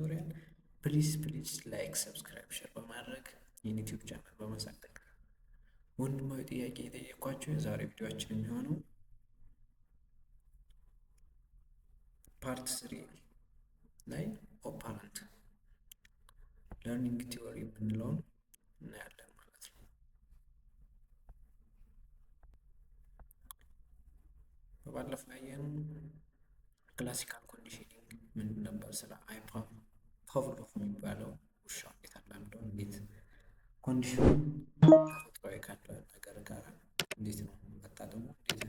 ቱቶሪያል ፕሊዝ ላይክ፣ ሰብስክራይብ፣ ሼር በማድረግ የዩቲዩብ ቻናል በማሳደግ ወንድማዊ ጥያቄ የጠየኳቸው የዛሬ ቪዲዮአችን የሚሆነው ፓርት 3 ላይ ኦፓረንት ለርኒንግ ቲዎሪ የምንለውን እናያለን ማለት ነው። በባለፈው ያየነው ክላሲካል ኮንዲሽኒንግ ምን ነበር? ስለ ፓቭሎቭ የሚባለው ውሻ እንዴት አላምደው፣ እንዴት ኮንዲሽኑን ተፈጥሯዊ ካለው ነገር ጋር እንዴት ነው መጣጥሞ እንዴት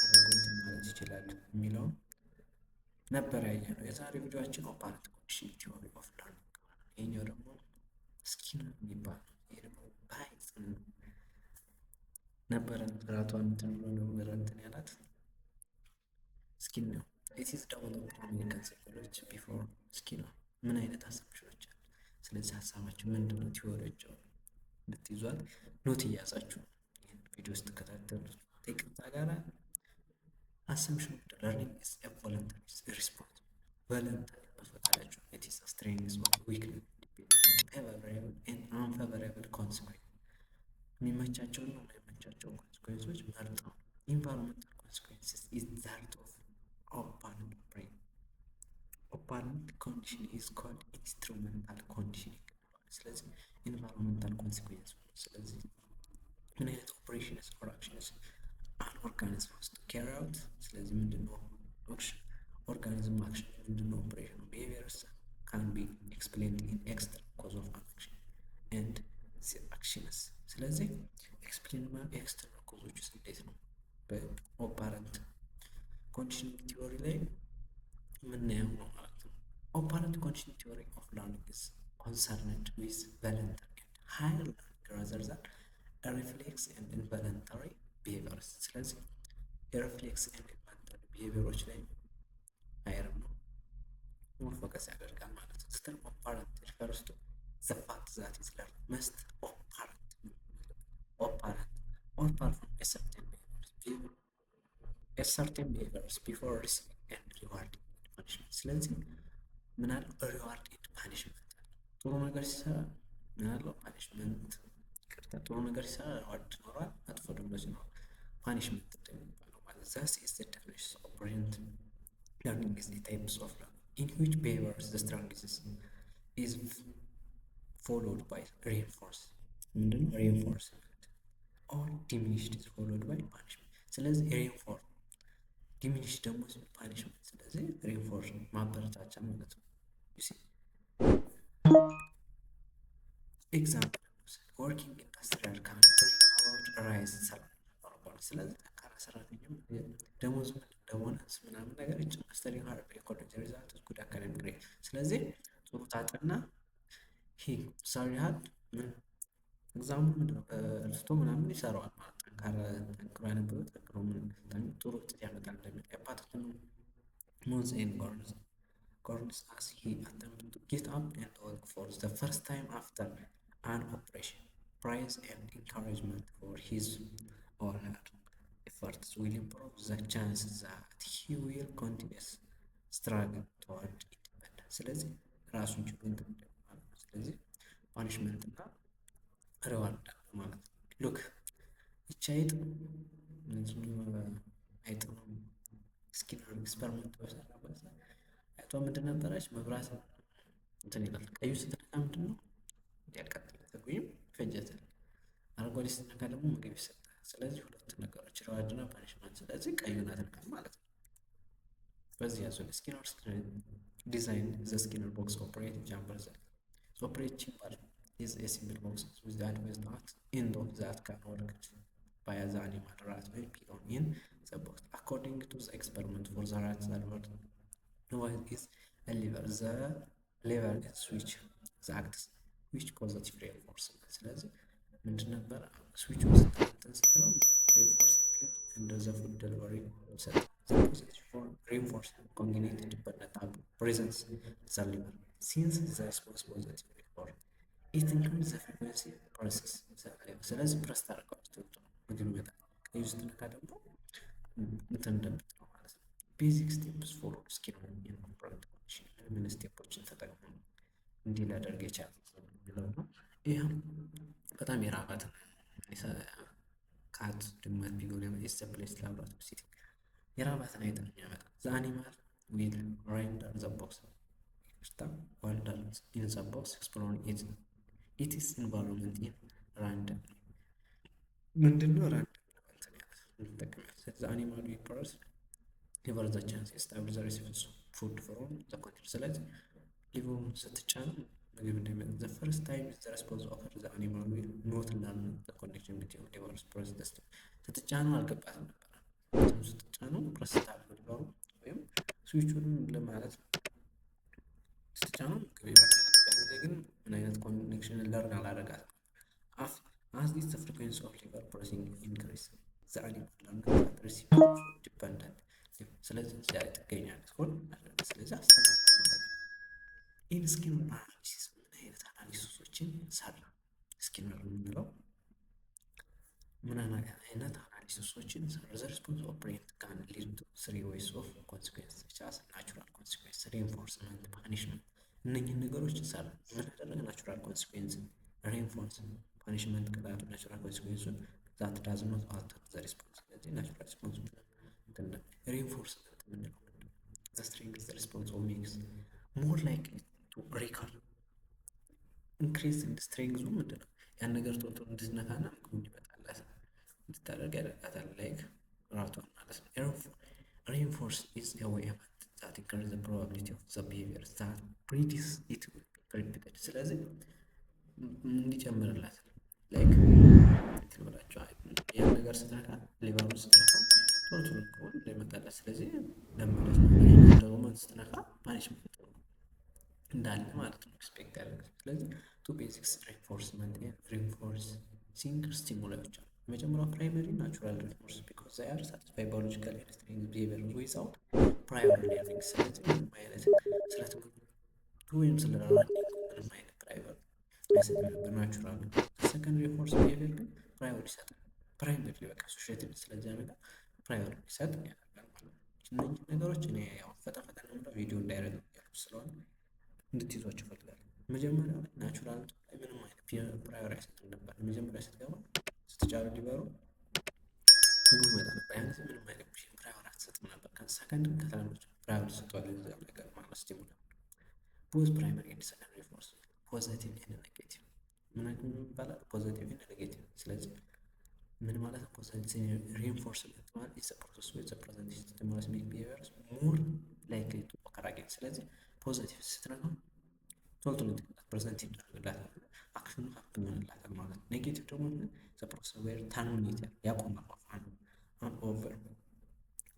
አድርጎ እንትን ማለት ይችላል የሚለውን ነበር ያየነው። የዛሬ ቪዲዮአችን ኦፓረንት ኮንዲሽን ቲዎሪ ኦፍ ለርኒንግ፣ ይሄኛው ደግሞ ስኪነር የሚባል ይሄ ደግሞ ባይጽን ነበረን ራቷን እንትን ብሎ እንትን ያላት ስኪነር it is developed American psychology before ስኪነር ምን አይነት አሳምሽኖች አሉ። ስለዚህ ሀሳባችሁ ምንድን ነው? ቲዎሪዎችን እንድትይዟት ኖት እያያዛችሁ ይህን ቪዲዮ ውስጥ ተከታተሉ። ከይቅርታ ጋር assumption of learning is a voluntary response. voluntary በፈቃዳችሁ it is a strength or weakness favorable and unfavorable consequence የሚመቻቸውን ነው የማይመቻቸውን consequences መርጠው environmental consequences is that of operant brain. operant condition is called instrumental conditioning. ስለዚህ environmental consequences ስለዚህ ምን አይነት operations or actions an organism has to carry out። ስለዚህ ምንድነው ኦርጋኒዝም አክሽን ምንድነው ኦፕሬሽን behaviors can be explained in external cause of an action and actions። ስለዚህ ኤክስፕሌን ኤክስተርናል ኮዞች ውስጥ እንዴት ነው በኦፓረንት ኮንዲሽኒንግ ቲዎሪ ላይ የምናየው ነው ማለት ነው። ኦፓረንት ኮንዲሽኒንግ ቲዎሪ ኦፍ ለርኒንግ is concerned with voluntary and higher learning rather than reflex and involuntary behaviors። ስለዚህ የሪፍሌክስ ኤንድ ኢንቮለንተሪ ቢሄቪየሮች ላይ ሃየር ነው ሞር ፎከስ ያደርጋል ማለት ነው። ስተር ኦፓረንት refers to the fact that is learned must operate or perform a certain behaviors before receiving and rewarding punishment። ስለዚህ ምን አለ ሪዋርድ ኤንድ ፓኒሽመንት አለ። ጥሩ ነገር ሲሰራ ምን አለው ፓኒሽመንት፣ ጥሩ ነገር ሲሰራ ሪዋርድ ይኖራል፣ መጥፎ ደግሞ ሲኖር ፓኒሽመንት እንደሚባለው ማለት ነው። Thus is the definition of operant learning is the types of learning in which behaviors the strength is followed by reinforcement or diminished is followed by punishment። ስለዚህ reinforce diminished ደግሞ punishment፣ ስለዚህ reinforce ማበረታቻ ማለት ነው። ኤግዛምፕል working industrial can bring about rise salary። ስለዚህ ጠንካራ ሰራተኛ ደሞዝ ደሞዝ ምናምን ነገር እጭ ስተዲንግ ሃርድ ኮሌጅ ሪዛልት ጉድ አካዳሚክ ግሬድ። ስለዚህ ጥሩ ታጥና ሂ ሳሪ ሃርድ ምን ኤግዛምፕል ምንድነው በልፍቶ ምናምን ይሰራዋል ማለት ጠንክሮ ያነበበ ጠንክሮ ጥሩ ውጤት ያመጣል እንደሚል አፓርትመንት ሞንስ ኤንድ ጎርንስ as he attempted to get up and work for the first time after an operation. Praise and encouragement for his or her efforts will improve the chances that he will continue struggle toward independence። ስለዚህ ራሱን ችሎ እንትን ማለት ነው። ስለዚህ ፓኒሽመንት እና ሪዋርድ ማለት ነው። ሉክ ይቺ አይጥ ነው ስኪነር ኤክስፐሪመንት በሰራበት አይቷ ምንድን ነበረች? መብራት እንትን ይላል ቀዩ ስትነካ ምንድን ነው ያቃጥላል ወይም ይፈጃታል። አረንጓዴ ስትነካ ደግሞ ምግብ ይሰጣል። ስለዚህ ሁለት ነገሮች ሪዋርድ እና ፓኒሽመንት። ስለዚህ ቀዩን አትነካም ማለት ነው። በዚህ ያዙ ስኪነር ዲዛይን ዘ ስኪነር ቦክስ ኦፕሬት ጃምበር ዘ ኦፕሬት ቺምበር is a simple box with the advanced at end of that can work by the animal rat will be on in the box. According to the experiment for the rat what is a lever, the lever is switch the acts which positive reinforcement። ስለዚህ ምንድን ነበር ስዊች ውስጥ ስትለው reinforcement and the food delivery set the positive for reinforcement congenital dependent presence the lever since the response positive for it increases the frequency process። ስለዚህ ፕረስ ታደርጋለች ምግብ ይመጣል። ቀዩ ስትነካ ደግሞ እንትን እንደምትለው ማለት ነው። ቤዚክ ስቴፕስ ፎር ስኪነር ኢን ኦፐረንት ምን ስቴፖችን ተጠቅሞ እንዲህ ሊያደርግ የቻለው የሚለው ነው። ይህም በጣም የራባት ካት ድመት ቢጎን ኢስ ፕሌስ ላብራቶሪ ሲቲ የራባትን አይጥ ነው የሚያመጣ። ዘ አኒማል ዊል ሬንደር ዘ ቦክስ ዋንደር ኢን ዘ ቦክስ ኤክስፕሎሪንግ ኢትስ ኢንቫይሮንመንት ኢን ራንደም ምንድነው ራንደም እንጠቀማለን። ዘ አኒማል ዊል ፐርስ ሊቨር ዘ ቻንስ ስታብል ዘ ሪሲቭስ ፉድ ፍሮም ዘ ኮንቴነር። ስለዚህ ሊቨሩን ስትጫን ምግብ እንደሚመጣ ዘ ፈርስት ታይም ዘ ሬስፖንስ ኦከር ዘ አኒማል ዊል ኖት ለርን ዘ ኮኔክሽን ቢትዊን ሊቨር ፕረስ ደስት ስትጫነው አልገባትም ነበር። ስትጫነው ፕረስ ታደርገው ሊቨሩ ወይም ስዊቹንም ለማለት ነው። ስትጫነው ምግብ ይመጣል። ያን ጊዜ ግን ምን አይነት ኮኔክሽን ለርን አላደረጋትም። as this the frequency of liver pressing increase the animal learn that receive dependent ስለዚህ እዚያ ላይ ትገኛለች ሆን ስለዚህ አስተማሪ ማለት ነው። ይህን ስኪነር አናሊሲስ ምን አይነት አናሊሲሶችን ሰራ? ስኪነር የምንለው ምን አይነት አናሊሲሶችን ሰራ? ዘ ሪስፖንስ ኦፍ ብሬን ካን ሊድ ቱ ስሪ ዌይስ ኦፍ ኮንሲኩዌንስ ቻስ ናቹራል ኮንሲኩዌንስ፣ ሪኢንፎርስመንት፣ ፓኒሽመንት። እነኝህን ነገሮች ሰራ። ምን አደረገ? ናቹራል ኮንሲኩዌንስ፣ ሪኢንፎርስ፣ ፓኒሽመንት ቅጣቱ፣ ናቹራል ኮንሲኩዌንሱን ዛት ዳዝ ኖት አልተር ዘ ሪስፖንስ። ስለዚህ ናቹራል ሪስፖንስ ሪኢንፎርስመንት የምንለው ዘ ስትሬንግዝ ዘ ሪስፖንስ ኦፍ ሜክስ ሞር ላይክሊ ቱ ሪካል ኢንክሪዝ ኢን ስትሬንግዙ ምንድነው ያን ነገር ቶሎ እንድትነካና ምግቡ እንዲመጣላት እንድታደርግ ያደርጋታል። ላይክ ራቷን ማለት ነው። ሪኢንፎርስ ኢዝ ኤ ዌይ ዛት ኢንክሪዝ ዘ ፕሮባቢሊቲ ኦፍ ዘ ቢሄቪየር ዛት ፕሪዲስ ኢት ዊል ቢ ሪፒትድ። ስለዚህ እንዲጨምርላት ላይክ ትልብላቸው ያን ነገር ስትነካ ሊቨሩን ስትነካው ቶሎ ቶሎ እንደሚመጣላት ስለዚህ ለማለት ነው። ደግሞ ስትነካ ፓኒሽመንት እንዳለ ማለት ነው ኤክስፔክት ያደርጋል። ስለዚህ ቱ ቤዚክስ ሪኢንፎርስመንት ሪኢንፎርሲንግ ስቲሙላዎች አሉ። የመጀመሪያው ፕራይመሪ ናቹራል ሪኢንፎርስ ቢኮዝ ዘይ አር ሳቲስፋይ ባዮሎጂካል ኤንድ ስትሬንግዝ ቢሄቪየር ዊዛውት ፕራየር ሌርኒንግ። ስለዚህ ምንም አይነት ስለ ትምህርቱ ወይም ስለ ራኒንግ ምንም አይነት ፕራየር አይሰጥም ነበር ናቹራል። ሰከንድ ሪኢንፎርስ ቢሄቪየር ግን ፕራየር ይሰጣል። ፕራይመሪ በቃ ሶሻቲቭ ስለዚህ ነገር ፕራየር ይሰጥ ያደርጋል ማለት ነው። እነዚህ ነገሮች እኔ ያው ፈጠን ነው ቪዲዮ እንዳይረዝም ያልኩ ስለሆነ እንድትይዟቸው እፈልጋለሁ። መጀመሪያ ናቹራል ላይ ምንም አይነት ፕራየር አይሰጥም ነበር። መጀመሪያ ስትገባ ስትጫሩ ሊበሩ ምግብ ይመጣ ነበር። ያን ጊዜ ምንም አይነት ፕራየር አትሰጥም ነበር። ሰከንድ ከተለመደ ፕራየር ሰጥቷል እዚያም ነገር ማለት ስቲሙላ ቦዝ ፕራይመሪ ኤንድ ሰከንደሪ ሪኢንፎርስ ፖዚቲቭ ኤንድ ኔጌቲቭ ምን ይባላል? ፖዚቲቭ ኤንድ ኔጌቲቭ። ስለዚህ ምን ማለት ነው? ፖዚቲቭ ሪኢንፎርስመንት ማለት ኢዝ ኤ ፕሮሰስ ዊዝ ዘ ፕሬዘንት ስቲሙለስ ሜክ ቢሄቪየርስ ሞር ላይክሊ ቱ ኦከር አጌን። ስለዚህ ፖዚቲቭ ስትነካው ቶሎ ቶሎ ፕሬዘንት ይደረግላታል፣ አክሽኑ ሀፕን ይሆንላታል ማለት ነው። ኔጌቲቭ ደግሞ ዘ ፕሮሰስ ዌር ተርሚኔት ያቆማል ኦቨር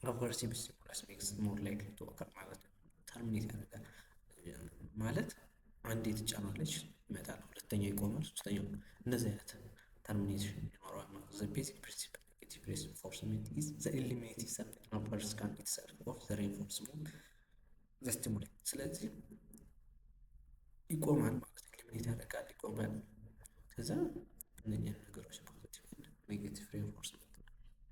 አቨርሲቭ ስቲሙለስ ሜክስ ሞር ላይክሊ ቱ ኦከር ማለት ነው። ተርሚኔት ያደርጋል ማለት አንዴ ትጫናለች ይመጣል፣ ሁለተኛ ይቆማል፣ ሶስተኛው እንደዚህ አይነት ተርሚኔሽን ይኖረዋል ማለት ነው። ዘ ቤዚክ ፕሪንሲፕል ኔጌቲቭ ሪኢንፎርስመንት ኢዝ ዘ ኤሊሚኔቲንግ ሰምቲንግ አፐርስ ካን ኢትሰልፍ ኦፍ ዘ ሪኢንፎርስመንት ዘ ስቲሙሌት። ስለዚህ ይቆማል ማለት ነው። ኤሊሚኔት ያደርጋል፣ ይቆማል። ከዛ እነኚህ ነገሮች ፖዚቲቭ እና ኔጌቲቭ ሪኢንፎርስመንት።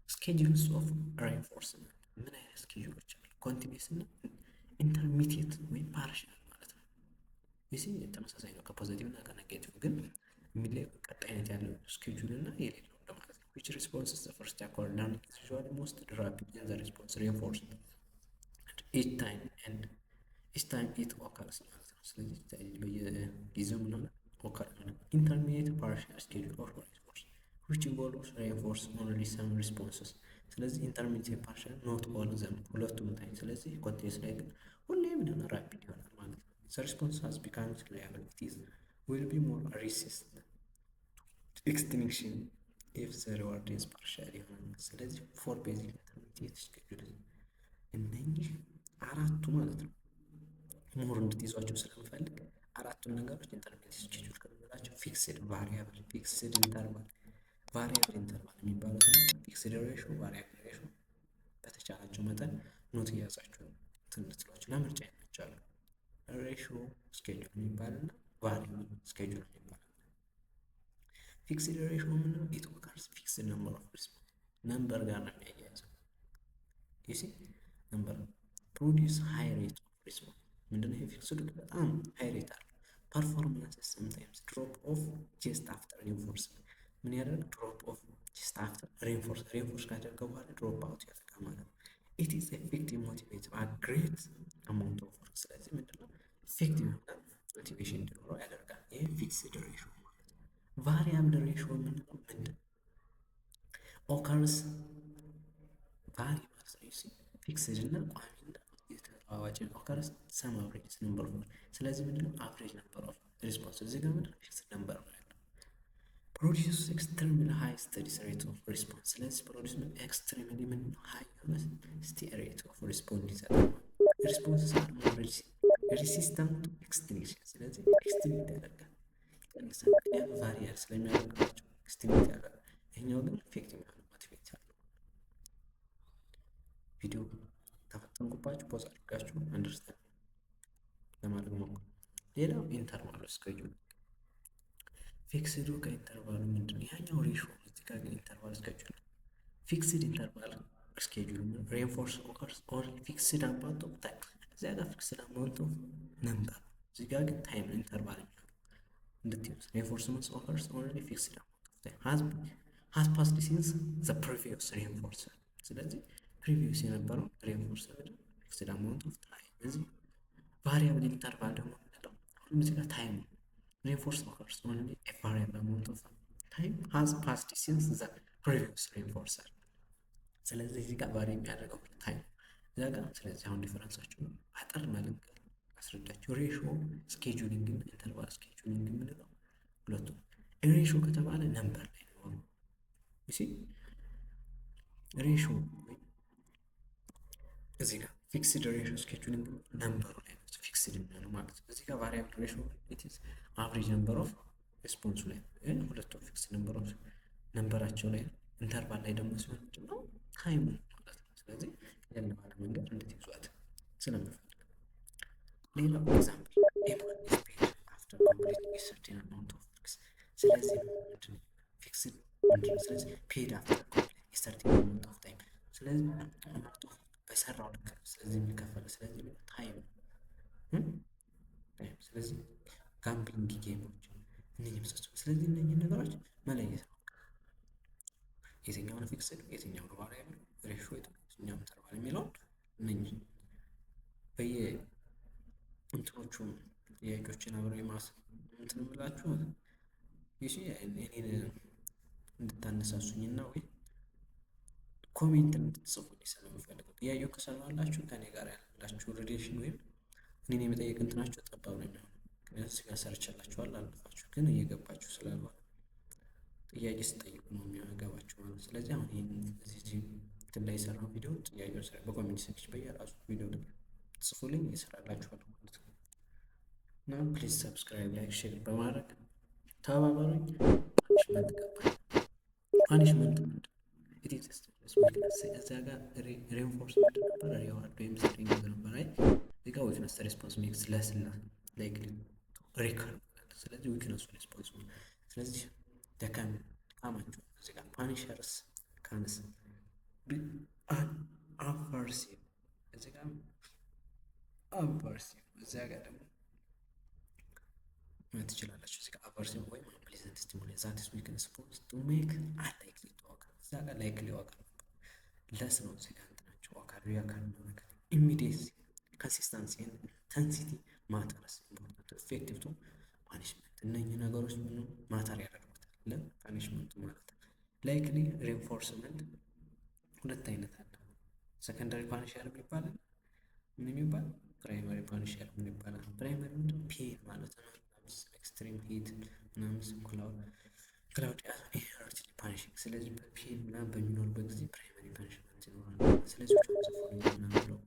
ስኬጁልስ ኦፍ ሪኢንፎርስመንት ምን አይነት ስኬጁሎች አሉ? ኮንቲኒየስ እና ኢንተርሚዲየት ወይም ፓርሻል ማለት ነው። ይህ ተመሳሳይ ነው ከፖዚቲቭ እና ከኔጌቲቭ ግን የሚለየው ቀጣይነት ያለው ስኬጁል እና የሌለው እንደማለት ነው። which responses the first occur learning is usually most rapid and the response reinforced each time it occurs ማለት ነው። ስለዚህ በየጊዜው ምን ሆነ ኦከር ሆነ። ኢንተርሚዲየት ፓርሻል ስኬጁል ኦፍ ሪኢንፎርስ which involves reinforce only some responses። ስለዚህ ኢንተርሚዲየት ፓርሻል ኖት ኦል ዘም ሁለቱም ታይ። ስለዚህ ኮንቲኒየስ ላይ ግን ሁሌ ምን ሆነ ራፒድ ይሆናል ማለት ነው። the response has become reliable it is will be more resistant to extinction if the reward is partial ይሆናል። ስለዚህ ፎር ቤዚክ ኢንተርሚዲየት ስኬጁል እነኚህ አራቱ ማለት ነው ሞር እንድትይዟቸው ስለምፈልግ አራቱን ነገሮች ኢንተርሚዲየት ስኬጁል ከምንላቸው ፊክስድ ቫሪያብል፣ ፊክስድ ኢንተርቫል፣ ቫሪያብል ኢንተርቫል የሚባሉት ፊክስድ ሬሽዮ፣ ቫሪያብል ሬሽዮ በተቻላቸው መጠን ኖት እያዛችሁ እንድትሏቸው ለምርጫ ይመቻሉ። ሬሽዮ ስኬጁል የሚባልና ቫሪያብል ስኬጁል የሚባል ፊክስድ ሬሽዮ ምንድነው? ኢት ኦከርስ ፊክስድ ነምበር ኦፍ ሪስፖንስ ነምበር ጋር ነው የሚያያዘው። ዩሲ ነምበር ፕሮዲውስ ሃይ ሬት ኦፍ ሪስፖንስ ምንድነው ይሄ ፊክስድ በጣም ሃይ ሬት አለው። ፐርፎርማንስ ሰምታይምስ ድሮፕ ኦፍ ጀስት አፍተር ሪንፎርስመንት ምን ያደርግ ድሮፕ ኦፍ ጀስት አፍተር ሪንፎርስ ካደረገ በኋላ ድሮፕ አውት ያደርጋል ማለት ነው። ኢት ኢዝ ኤፌክቲቭ ሞቲቬት ግሬት አማውንት ኦፍ ወርክ። ስለዚህ ምንድነው ኢፌክቲቭ የሆነ ሞቲቬሽን እንዲኖረው ያደርጋል። ይሄ ፊክስድ ሬሾ ማለት ነው። ቫሪያብል ሬሾ የምንለው ምንድን ኦከርስ ቫሪ ማለት ነው። ፊክስድ እና ቋሚ እና የተለዋዋጭ ኦከርስ ሰም አቨሬጅ ነምበር ኦፍ። ስለዚህ ምንድነው አቨሬጅ ነምበር ኦፍ ሪስፖንስ እዚህ ጋር ምንድነው ፊክስድ ነምበር ነው ያለው። ፕሮዲዩስ ኤክስትሪምሊ ሃይ ስተዲ ሬት ኦፍ ሪስፖንስ። ስለዚህ ፕሮዲዩስ ኤክስትሪምሊ ምንድነው ሃይ የሆነ ስተዲ ሬት ኦፍ ሪስፖንስ ይሰጣል። ሪስፖንስ ሬሲስታንት ቱ ኤክስቲንክሽን። ስለዚህ ኤክስቲንክት ያደርጋል ይቀንሳል። ምክንያቱም ቫሪያል ስለሚያደርግባቸው ኤክስቲንክት ያደርጋል። ይሄኛው ግን ኢፌክቲቭ የሆነ ሞቲቬት ያለው ቪዲዮ ተፈተንኩባችሁ ፖዝ አድርጋችሁ አንደርስታንድ ለማድረግ ሞክሩ። ሌላው ኢንተርቫል ስኬጁል ፊክስዱ ከኢንተርቫሉ ምንድነው? ያኛው ሬሾ እዚህ ጋር ግን ኢንተርቫል ስኬጁል ፊክስድ ኢንተርቫል ስኬጁል ሬንፎርስ ኦከርስ ኦንሊ ፊክስድ አማውንት ኦፍ ታይም። እዚያ ጋር ፊክስድ አማውንት ኦፍ ነምበር፣ እዚህ ጋር ግን ታይም ኢንተርቫል የሚሆነው እንድትይዙ። ሬንፎርስመንት ኦከርስ ኦንሊ ፊክስድ አማውንት ኦፍ ታይም ሃዝ ፓስድ ሲንስ ዘ ፕሪቪየስ ሬንፎርሰር። ስለዚህ ፕሪቪየስ የነበረው ሬንፎርሰር ፊክስድ አማውንት ኦፍ ታይም። እዚህ ቫሪያብል ኢንተርቫል ደግሞ ምንለው ሁሉም እዚህ ጋር ታይም ነው። ሬንፎርስ ኦከርስ ኦንሊ ኤ ቫሪያብል አማውንት ኦፍ ታይም ሃዝ ፓስድ ሲንስ ዘ ፕሪቪየስ ሬንፎርሰር። ስለዚህ እዚህ ጋር ቫሪ የሚያደርገው ታይም እዛ ጋር። ስለዚህ አሁን ዲፈረንሳቸው አጠር ማለት አስረዳቸው። ሬሾ ስኬጁሊንግ እና ኢንተርቫል ስኬጁሊንግ የምንለው ሁለቱም። ሬሾ ከተባለ ነምበር ላይ ነው። እሺ ሬሾ እዚህ ጋር ፊክስድ ሬሾ ስኬጁሊንግ ነምበሩ ላይ ነው ፊክስድ የሚሆነው ማለት ነው። እዚህ ጋር ቫሪያብል ሬሾ ኢትስ አቨሬጅ ነምበር ኦፍ ሪስፖንሱ ላይ ሁለቱም ፊክስድ ነምበር ኦፍ ነምበራቸው ላይ ነው። ኢንተርቫል ላይ ደግሞ ሲሆን ምንድነው ታይሙ ማለት ነው። ስለዚህ ያለ ባለ መንገድ እንድትይዟት ስለምፈልግ ሌላው ኤግዛምፕል ኤማን ኢዝ ፔድ አፍተር ኮምፕሊቲንግ ኤ ሰርቴን አማውንት ኦፍ ወርክስ። ስለዚህ ምንድነው ፊክስድ ምንድነው? ስለዚህ ፔድ አፍተር ኮምፕሊቲንግ ኤ ሰርቴን አማውንት ኦፍ ታይም። ስለዚህ አማውንት ኦፍ በሰራው ልክ ስለዚህ የሚከፈለው ስለዚህ ታይም ታይም። ስለዚህ ጋምብሊንግ ጌሞች እነዚህ መሳሰሉ። ስለዚህ እነዚህ ነገሮች መለየት ነው። የትኛውን ፊክስድ የትኛውን ቫሪያብል ሬሾ የትኛውን ኢንተርቫል የሚለውን እነኚህ በየ እንትኖቹ ጥያቄዎችን አብረው እንትን ብላችሁ ይሺ እኔን እንድታነሳሱኝና ወይ ኮሜንት እንድትጽፉልኝ ስለምፈልገው ጥያቄው ከሰራላችሁ ከኔ ጋር ያላችሁ ሪሌሽን ወይም እኔን የመጠየቅ እንትናችሁ ጠባብ ነው የሚሆነው። ምክንያቱም እዚህ ጋር ሰርቻላችኋል አልፋችሁ ግን እየገባችሁ ስላልሆነ ጥያቄ ስጠይቁ ነው የሚገባችሁ ማለት። ስለዚህ አሁን ይህን እዚህ እንትን ላይ የሰራው ቪዲዮ ጥያቄው በኮሜንት ሴክሽን በየራሱ ቪዲዮ ጽፉልኝ እየሰራላችኋለሁ ማለት ነው። እና ፕሊዝ ሰብስክራይብ፣ ላይክ፣ ሼር በማድረግ ተባበሩኝ። ፓኒሽመንት ገባኝ። ፓኒሽመንት ምንድን ነው? እዚያ ጋር ሬንፎርስመንት ነበር ሪዋርድ ወይም ስትሪንግ ነበር። አይ እዚህ ጋር ዊክነስ ሬስፖንስ ሜክስ ለስ እና ላይክሊ ሪከርድ። ስለዚህ ዊክነሱ ሬስፖንስ ነው። ስለዚህ ደካማችሁ እዚህ ጋር ፓኒሸርስ ካንስ አቨርሲቭ እዚህ ጋር አቨርሲቭ እዚያ ጋር ደግሞ ትችላላችሁ። እዚህ ጋር አቨርሲቭ ወይም ፕሌዘንት ስቲሙሌት ዛት ኢዝ ዊክነስ ሪስፖንስ ቱ ሜክ አንላይክሊ ቱ ኦከር። እዚያ ጋር ላይክሊ ኦከር ለስ ነው። እዚህ ጋር እንትናቸው ኦከር ሪኦከር ነው ነገር ኢሚዲየሲ ኮንሲስተንሲ ኤንድ ኢንተንሲቲ ማተርስ ኢምፖርታንት ኢፌክቲቭ ቱ ፓኒሽመንት። እነኚህ ነገሮች ምን ማተር ያደርጉታል ለፓኒሽመንቱ ማለት ነው። ላይክሊ ሬንፎርስመንት ሁለት አይነት አለ። ሰከንዳሪ ፓኒሸር የሚባል ምን የሚባል ፕራይማሪ ፓኒሸር ምን ይባላል? ፕራይማሪ ምንድነው? ፔን ማለት ነው። ኤክስትሪም ሂት ምናምን ክላውድ ኢነርጂ ፓኒሽንግ። ስለዚህ በፔን ምናምን በሚኖርበት ጊዜ ፕራይማሪ ፓኒሽመንት ይኖራል። ስለዚህ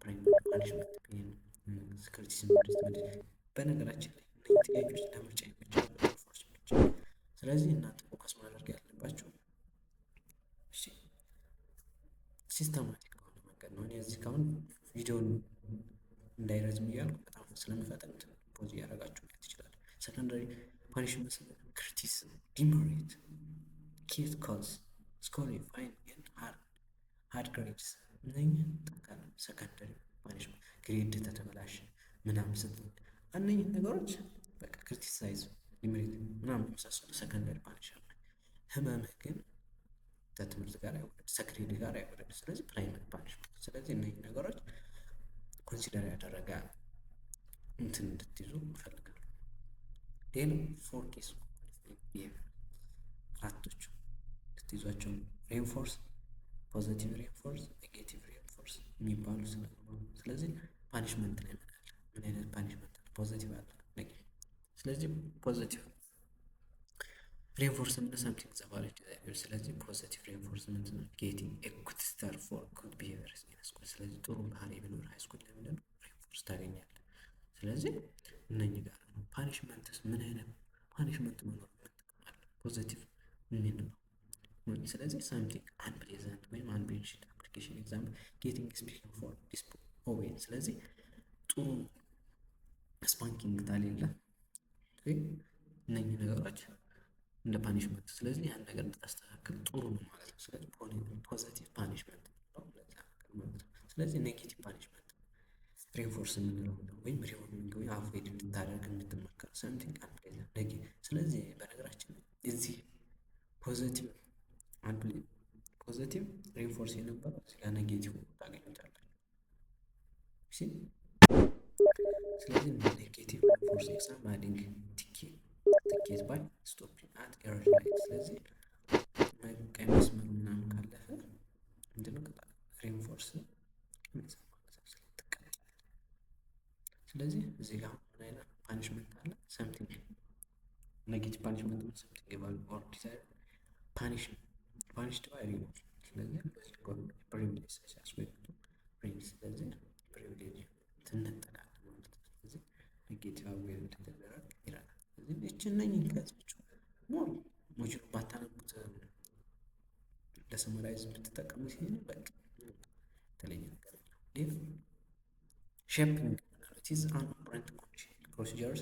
ፕራይማሪ ፓኒሽመንት ፔን ስክሪቲሲዝም። በነገራችን ላይ እነዚህ ጥያቄዎች ለምርጫ ይመቻሉ ፎርስ ብቻ። ስለዚህ እናንተ ፎከስ ማድረግ ያለባቸው ሲስተማቲክ በሆነ መንገድ ነው። እኔ እዚህ ካሁን ቪዲዮን እንዳይረዝም እያልኩ በጣም ስለምፈጥን ፖዝ እያደረጋችሁ ማየት ትችላለ። ሰከንዳሪ ፓኒሽመንት ክሪቲሲዝም፣ ዲሜሪት፣ ኬት ኮዝ፣ ስኮሪንግ፣ ፋይን ኤንድ ሃርድ ግሬድስ። እነኝህ ጠቃሚ ሰከንዳሪ ፓኒሽመንት ግሬድ ተተበላሸ ምናምን ስትል እነኝህ ነገሮች በቃ ክሪቲሳይዝ ሊሚት ምናምን የመሳሰሉ ሰከንደሪ ፓኒሽመንት። ህመምህ ግን ከትምህርት ጋር አይወረድ፣ ሰክሬድ ጋር አይወረድ። ስለዚህ ፕራይመሪ ፓኒሽመንት። ስለዚህ እነኝህ ነገሮች ኮንሲደር ያደረገ እንትን እንድትይዙ እፈልጋለሁ። ሌላው ፎር ኬስ አራቶቹ እንድትይዟቸው ሬንፎርስ፣ ፖዘቲቭ ሬንፎርስ፣ ኔጌቲቭ ሬንፎርስ የሚባሉ ስለሆኑ ስለዚህ ፓኒሽመንት ላይ ምን አይነት ፓኒሽመንት አለ? ፖዘቲቭ አለ፣ ኔጌቲቭ። ስለዚህ ፖዘቲቭ ሬንፎርስመንት ሰምቲንግ ዘባለች። ስለዚህ ፖዘቲቭ ሬንፎርስመንት ነው ጌቲንግ ኤ ጉድ ስታር ፎር ጉድ ቢሄቪየርስ ኢን ስኩል። ስለዚህ ጥሩ ባህሪ ቢኖር ሃይስኩል ላይ ምንድን ነው ሬንፎርስ ታገኛለህ። ስለዚህ እነኚህ ጋር ነው። ፓኒሽመንትስ ምን አይነት ፓኒሽመንት መኖር ይጠቅማል? ፖዘቲቭ ምን ነው? ስለዚህ ሳምቲንግ አንፕሌዘንት ወይም አንቤንሽድ አፕሊኬሽን ኤግዛምፕል ጌቲንግ ስፒኪንግ ፎር ዲስኦቤይድ። ስለዚህ ጥሩ ስፓንኪንግ ታሌለ እነኚህ ነገሮች እንደ ፓኒሽመንት። ስለዚህ ያን ነገር እንድታስተካክል ጥሩ ነው ማለት ነው። ስለዚህ ፖዘቲቭ ፓኒሽመንት ነው ማለት ነው። ስለዚህ ኔጌቲቭ ፓኒሽመንት ሬንፎርስ የምንለው ወይም ሪቮልቪንግ ወይ አቮይድ እንድታደርግ የምትመከር ሰምቲንግ አንፕሌዘንት ኔጌቲቭ። ስለዚህ በነገራችን እዚህ ፖዘቲቭ ሬንፎርስ የነበረው እዚህ ጋር ኔጌቲቭ ታገኙታላችሁ። ስለዚህ ኔጌቲቭ ሬንፎርስ ኤግዛም አዲንግ ቲኬት ባይ ስቶፒንግ አት ኤረር ላይት። ስለዚህ ቀይ መስመር ምናምን ካለፈ ምንድነው ቅጣት? ሬንፎርስ ስለዚህ እዚህ ጋር ምን አይነት ፓኒሽመንት አለ? ሰምቲንግ ኔጌቲቭ ፓኒሽመንት ነው። ሰምቲንግ ይባል ኦር ዲዛይር ፓኒሽድ ባይ ሪሞቭ። ስለዚህ በዚህ ጎን ፕሪቪሌጅ ሲያስወጡ ፕሪቪሌጅ። ስለዚህ ፕሪቪሌጅ ትነጠቃለህ ማለት ነው። ስለዚህ ኔጌቲቭ አዌር ተደረገ ይላል። ስለዚህ እነኚህን ከያዛችሁ ሞል ሞጁል ባታነቡት ለሰመራይዝ ብትጠቀሙ ሲሆን በቃ የተለየ ነገር የለም። ሼፒንግ it is an operant procedures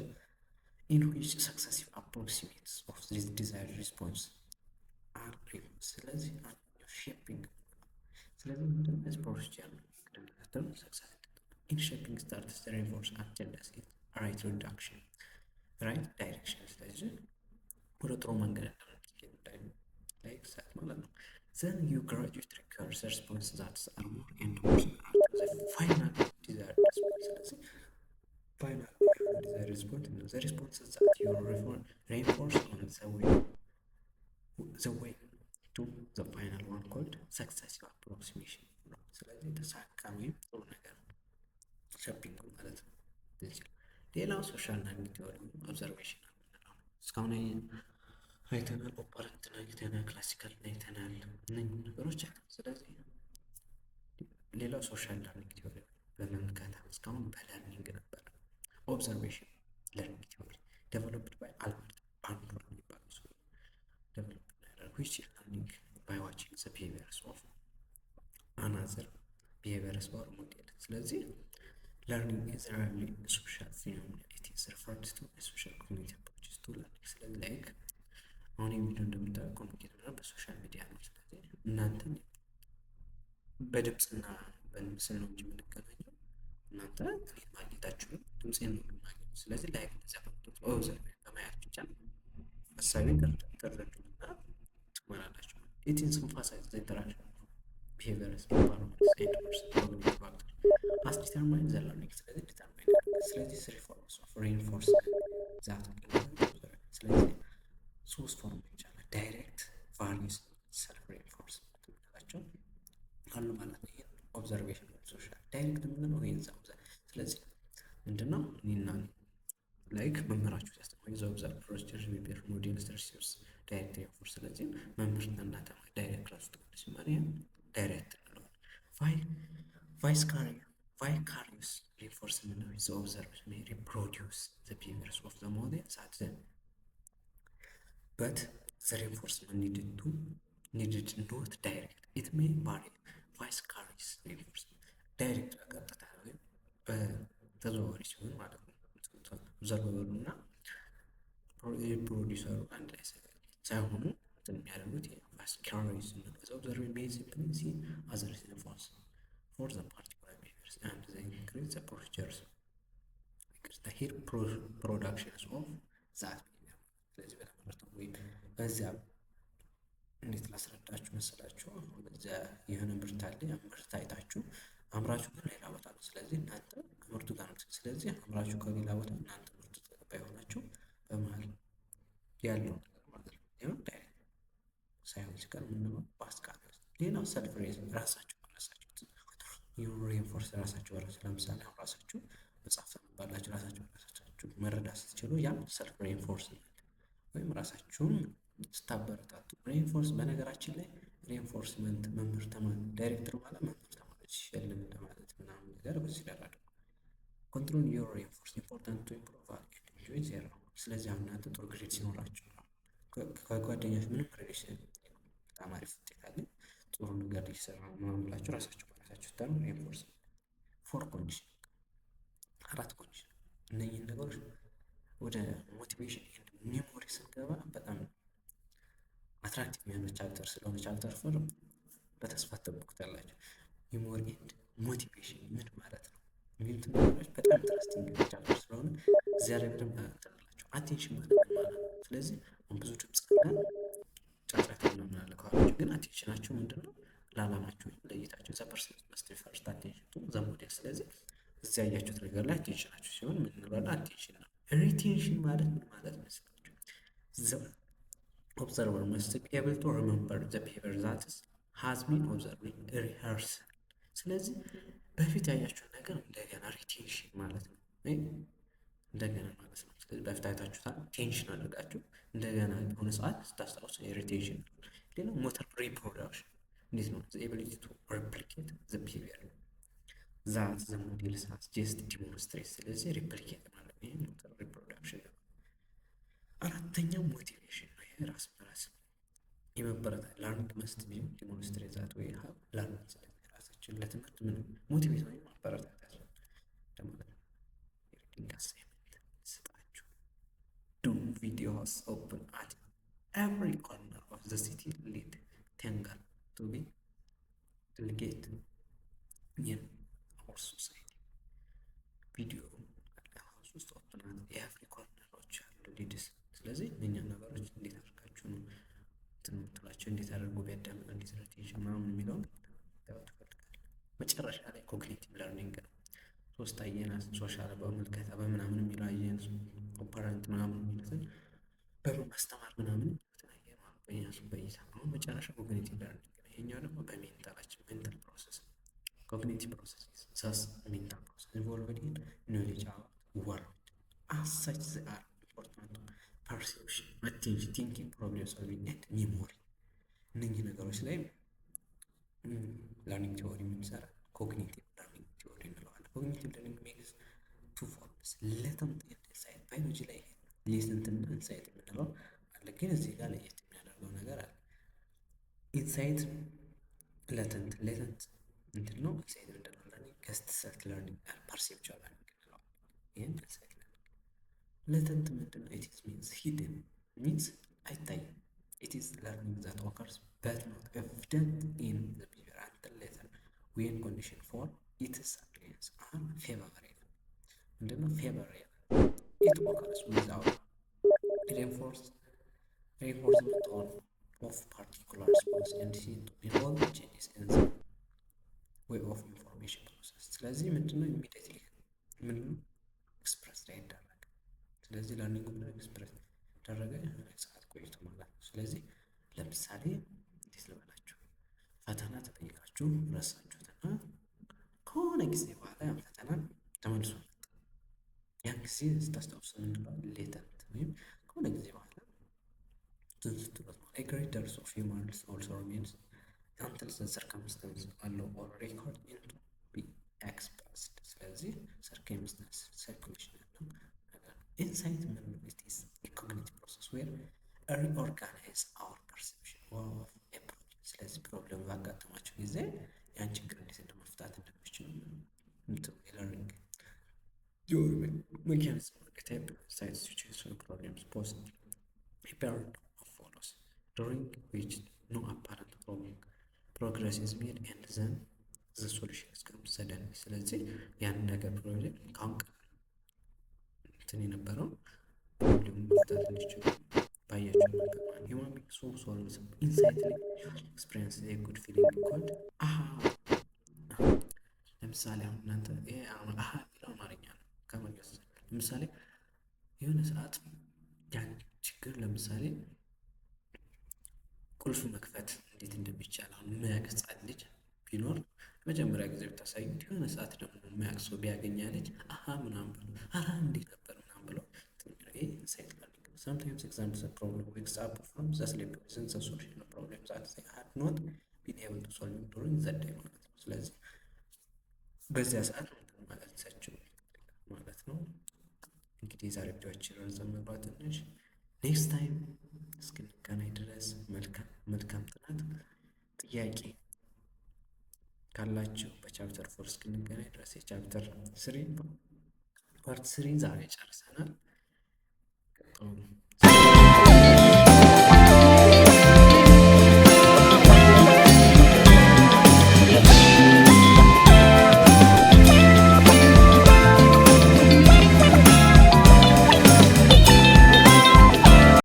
in which successive approximates of this desired response are given. ስለዚህ ሼፒንግ ስለዚህ this procedure success in shaping starts the reinforce agendas in right reduction right direction። ስለዚህ ወደ ጥሩ መንገድ like that ማለት ነው። then you graduate recurs response that are more and more the final desired response። ስለዚህ final desired response ነው the responses that you reinforce on the way to the final one called successive approximation ነው። ስለዚህ ተሳካ ወይም ጥሩ ነገር ሼፒንግ ማለት ነው። ሌላው ሶሻል ናርኒንግ ቲዎሪ ኦብዘርቬሽን ነው። እስካሁን አይተናል፣ ኦፐረንት አይተናል፣ ክላሲካል አይተናል፣ እነኚህ ነገሮች አሉ። ስለዚህ ሌላው ሶሻል ናርኒንግ ቲዎሪ በመመልከት እስካሁን በለርኒንግ ነበር። ኦብዘርቬሽን ለርኒንግ ቲዎሪ ዴቨሎፕድ ባይ አልበርት ባንዶር የሚባሉ ሰው ዴቨሎፕ ያደረጉ ለርኒንግ ባይ ዋቺንግ ዘ ቢሄቪየርስ ኦፍ አናዘር ቢሄቪየርስ ኦር ሞዴል። ስለዚህ learning is rarely a social phenomenon. It is referred to as social community approaches to learning. ስለዚህ ላይክ አሁን የሚለው እንደምታውቀው ኮሚኒኬት ምናምን በሶሻል ሚዲያ ነው። ስለዚህ እናንተን በድምፅና በምስል ነው እንጂ የምንገናኘው እናንተ እኔን ማግኘታችሁን ድምፄን ነው የምናገኘው። ስለዚህ ላይክ ተሰፈቱት ኦብዘርቭ በማየት ብቻ ሀሳቤን ተረዱና ትመራላችሁ። it is emphasize the interaction of behaviors environments and cognitive factors as determine the learning። ስለዚህ ዲተርማይን ስለዚህ three forms of reinforcement that ስለዚህ ሶስት ፎርሞች አሉ። ዳይሬክት፣ ቫልዩስ፣ ሰልፍ ሬንፎርስመንት የምንላቸው አሉ ማለት ነው። ይሄን ኦብዘርቬሽን ሶሻል ዳይሬክት የምንለው ይሄን ዛው። ስለዚህ ምንድነው እኔና ላይክ መምህራችሁ ሲያስተምሩ ዘ ኦብዘርቭ ፕሮሲጀር ቢሄቪየር ሞዴል ስተርሲስ ዳይሬክት ሬንፎርስ። ስለዚህ መምህርና ተማሪ ዳይሬክት ክላስ ውስጥ ሲማር ዳይሬክት እንለዋለን። ቫይካሪየስ ሬንፎርስመንት ነው። ዘ ኦብዘርቭ may reproduce the behaviors of the model at them but the reinforcement needed not direct. It may vary. Vicarious reinforcement direct ቀጥታ ወይም በተዘዋዋሪ ሲሆን ማለት ነው። ኦብዘርቨሩ እና ፕሮዲውሰሩ አንድ ላይ ሳይሆኑ የሚያደርጉት ቫይካሪየስ ነው። the observer may simply see other reinforcement for the particular behaviors and they increase the procedures ፕሮዳክሽንስ ኦፍ ዛት ቢሄቪየር። ስለዚህ በተመረተው ወይም በዚያ እንዴት ላስረዳችሁ መሰላችሁ? በዚያ የሆነ ምርት አለ። ያ ምርት አይታችሁ አምራችሁ ግን ሌላ ቦታ ነው። ስለዚህ እናንተ ከምርቱ ጋር ነው። ስለዚህ አምራችሁ ከሌላ ቦታ እናንተ ምርቱ ተቀባይ ሆናችሁ በመሀል ያለው ነገር ማለት ነው። ይሁን ዳይሬክት ሳይሆን ሲቀር ምንድነው በአስካል። ሌላው ሰልፍ ራሳችሁ በራሳችሁ ሪኢንፎርስ ራሳችሁ በራሳችሁ ለምሳሌ አሁን ራሳችሁ መጽሐፍ ተነባላችሁ ራሳችሁ በራሳችሁ መረዳት ስትችሉ ያም ሰልፍ ሪኢንፎርስመንት ወይም ራሳችሁን ስታበረታቱ። ሪኢንፎርስ በነገራችን ላይ ሪኢንፎርስመንት መምህር ተማሪ ዳይሬክተር ማለት መምህር ተማሪዎች ሲሸልም እንደማለት ምናምን ነገር በዚህ ደረጃ ኮንትሮል ዩር ሪኢንፎርስ ኢምፖርታንት ቱ ኢምፕሩቭ ኤንድ ኢንጆይ ዜሮ። ስለዚህ አሁን እናንተ ጥሩ ግሬድ ሲኖራችሁ ከጓደኛች ምንም ሪሌሽን በጣም አሪፍ ውጤት አለ ጥሩ ነገር ሊሰራ ምናምን ብላችሁ ራሳችሁ በራሳችሁ ተም ሪኢንፎርስ ፎር ኮንዲሽን 4 ኮንዲሽን። እነኚህን ነገሮች ወደ ሞቲቬሽን ኤንድ ሜሞሪ ስንገባ በጣም አትራክቲቭ የሆነ ቻፕተር ስለሆነ ቻፕተር ፎር በተስፋ ትጠብቁታላችሁ። ሜሞሪ ኤንድ ሞቲቬሽን ምን ማለት ነው የሚሉት ነገሮች በጣም ኢንትረስቲንግ ቻፕተር ስለሆነ እዚያ ላይ በደንብ ታላችሁ። አቴንሽን ማለት ምን ማለት ነው? ስለዚህ ብዙ ድምጽ ካለ ጫጫታ ምናምን አለ ካላችሁ ግን አቴንሽናችሁ ምንድነው? ለዓላማችሁ ለይታችሁ ዘ ፐርሰን መስት ፈርስት አቴንሽን ቱ ዘ ሞዴል። ስለዚህ እዚያ ያያችሁት ነገር ላይ አቴንሽናችሁ ሲሆን ምን እንላለን? አቴንሽን ነው። ሪቴንሽን ማለት ምን ማለት መስላችሁ? ዘ ኦብዘርቨር መስት ቢ ኤብል ቱ ሪሜምበር ዘ ቢሄቪየር ዛት ሃዝ ቢን ኦብዘርቪንግ ሪሃርስ። ስለዚህ በፊት ያያችሁት ነገር እንደገና ሪቴንሽን ማለት ነው። እንደገና ማለት ነው። ስለዚህ በፊት አይታችሁታል፣ ቴንሽን አድርጋችሁ እንደገና የሆነ ሰዓት ስታስታውሱ ሪቴንሽን። ሌላው ሞተር ሪፕሮዳክሽን እንዴት ነው? ዘ ኤቢሊቲ ቱ ሬፕሊኬት ዘ ቢሄቪየር ዛት ዘ ሞዴል ሳጀስት ዲሞንስትሬት። ስለዚህ ሪፕሊኬት ማለት ነው። ይሄ ሞተር ሪፕሮዳክሽን ነው። አራተኛው ሞቲቬሽን ነው። ይሄ ራስ በራስ የመበረታት ለአንድ መስት ቢሆን ዲሞንስትሬት ዛት ወይ ሀብ ለአንድ ስለዚህ ራሳችን ለትምህርት ምን ሞቲቬት ወይ ማበረታት ለማለት ነው። የሪዲንግ አሳይመንት ስጣችሁ ዱ ቪዲዮስ ኦፕን አት ኤቭሪ ኮርነር ኦፍ ዘ ሲቲ ሊድ ቴንጋል ቱ ቢ ዴሊጌት ኢን አወር ሶሳይቲ። ቪዲዮ ሃውስ ውስጥ ኦፕን አት ኤቭሪ ኮርነሮች አሉ ሊድስ። ስለዚህ እነኛ ነገሮች እንዴት አድርጋችሁ ነው ትምህርታችሁ እንዴት አድርጎ ቢያዳምጡ እንዴት ሪቴንሽን ምናምን የሚለውን ታው ትፈልጋለህ። መጨረሻ ላይ ኮግኒቲቭ ለርኒንግ ነው። ሶስት አየናት ሶሻል በመልከታ በምናምን የሚለው አየን ኦፐራንት ምናምን የሚሉትን በማስተማር ምናምን ተናየ ማለት በእኛሱ በይታ አሁን መጨረሻ ኮግኒቲቭ ለርኒንግ ነው። ይሄኛው ደግሞ በሜንታላችን ሜንታል ፕሮሰስ ኮግኒቲቭ ፕሮሰስ ሳስ ሜንታል ፕሮሰስ ኢንቮልቭድ ኢን ኖሌጅ አባውት ወርልድ አስ ሰች ዘ አር ኢምፖርታንት ፐርሴፕሽን አቴንሽን ቲንኪንግ ፕሮብሌም ሶልቪንግ ኤንድ ሜሞሪ። እነኚህ ነገሮች ላይ ለርኒንግ ቲዎሪ የምንሰራ ኮግኒቲቭ ለርኒንግ ቲዎሪ እንለዋለን። ኮግኒቲቭ ለርኒንግ ሜክስ ቱ ፎርምስ ሌተንት ኤንድ ኢንሳይት። ባዮሎጂ ላይ ሌተንት እና ኢንሳይት የምንለው አለ፣ ግን እዚህ ጋር ለየት የሚያደርገው ነገር አለ። ኢንሳይት ሌተንት ምንድን ነው? ኢንሳይት ምንድን ነው? ለርኒንግ ገስት ሰልፍ ለርኒንግ ፐርሴፕቹዋል ለርኒንግ እንለዋለን። ይህን ኢንሳይት ሌተንት ምንድን ነው? ኢት ሚንስ ሂድን ሚንስ አይታይም። ኢት ኢዝ ለርኒንግ ዛት ኦከርስ በት ኖት ኤቪደንት ኢን ዘ ቢሄቪየር አንቲል ሌተር ዌን ኮንዲሽን ፎር ኢትስ አፒየረንስ አር ፌቨሬብል። ምንድን ነው ፌቨሬብል? ኢት ኦከርስ ዊዛውት ሪኢንፎርስመንት ኦፍ ፓርቲኩላር ሪስፖንስ ኤንድ ሲም ቱ ኢንቮልቭ ቼንጅስ ኢን ዘ ዌይ ኦፍ ኢንፎርሜሽን ፕሮሰስ። ስለዚህ ምንድን ነው ኢሚዲየትሊ ምንድን ነው ኤክስፕረስ ላይ ይደረጋል። ስለዚህ ለርኒንግ ብለን ኤክስፕረስ ደረገ ሰዓት ቆይቶ ማለት ነው። ስለዚህ ለምሳሌ እንዴት ልበላችሁ፣ ፈተና ተጠይቃችሁ ረሳችሁትና ከሆነ ጊዜ በኋላ ያን ፈተና ተመልሶ መጣ። ያን ጊዜ ስታስታውሱ ምንለው ሌተንት ወይም ከሆነ ጊዜ በኋላ ትንስትሮት ነው። A great dearth of humans also remains until the circumstance allow or record into be expressed። ስለዚህ circumstance circulation ያለው ኢንሳይት ምን ነው? it is a cognitive process where reorganize our perception of a problem። ስለዚህ ፕሮብለም ባጋጠማችሁ ጊዜ ያን ችግር እንዴት እንደመፍታት እንደምትችሉ ለርኒንግ ቲዎሪ ሜካኒዝም type insight situation problems posed a pair of follows during which no apparent progress is made and then the solution comes suddenly። ስለዚህ ያን ነገር ፕሮጀክት ካሁን እንትን የነበረው ፕሮብሌም መፍታት እንዲችሉ ባያቸው ነገር ማለት ሂውማን ቢንግ ሶልቭስ ኢንሳይትሊ ኤክስፒሪየንስ ጉድ ፊሊንግ ኮልድ አሃ። ለምሳሌ አሁን እናንተ ይሄ አሁን አሃ የሚለው አማርኛ ነው ከመገስ ለምሳሌ የሆነ ሰዓት ያን ችግር ለምሳሌ ቁልፍ መክፈት እንዴት እንደሚቻል አሁን የማያውቅ ሕፃን ልጅ ቢኖር መጀመሪያ ጊዜ ብታሳዩት የሆነ ሰዓት ደግሞ የማያውቅ ሰው ቢያገኛ ልጅ አሃ ምናምን ብሎ አሃ እንዴት ነበር ምናምን ብሎ ይሄ ኢንሳይት ለርኒንግ ነው። sometimes examples of problem wakes up from the sleep isn't the solution of problems that they had not been able to solve during the day ማለት ነው። ስለዚህ በዚያ ሰዓት ምንድን ማለት ሰችው ማለት ነው። እንግዲህ የዛሬ ቪዲዮአችን ረዘም ብሏል ትንሽ። ኔክስት ታይም እስክንገናኝ ድረስ መልካም ጥናት። ጥያቄ ካላችሁ በቻፕተር 4 እስክንገናኝ ድረስ የቻፕተር 3 ፓርት 3 ዛሬ ጨርሰናል።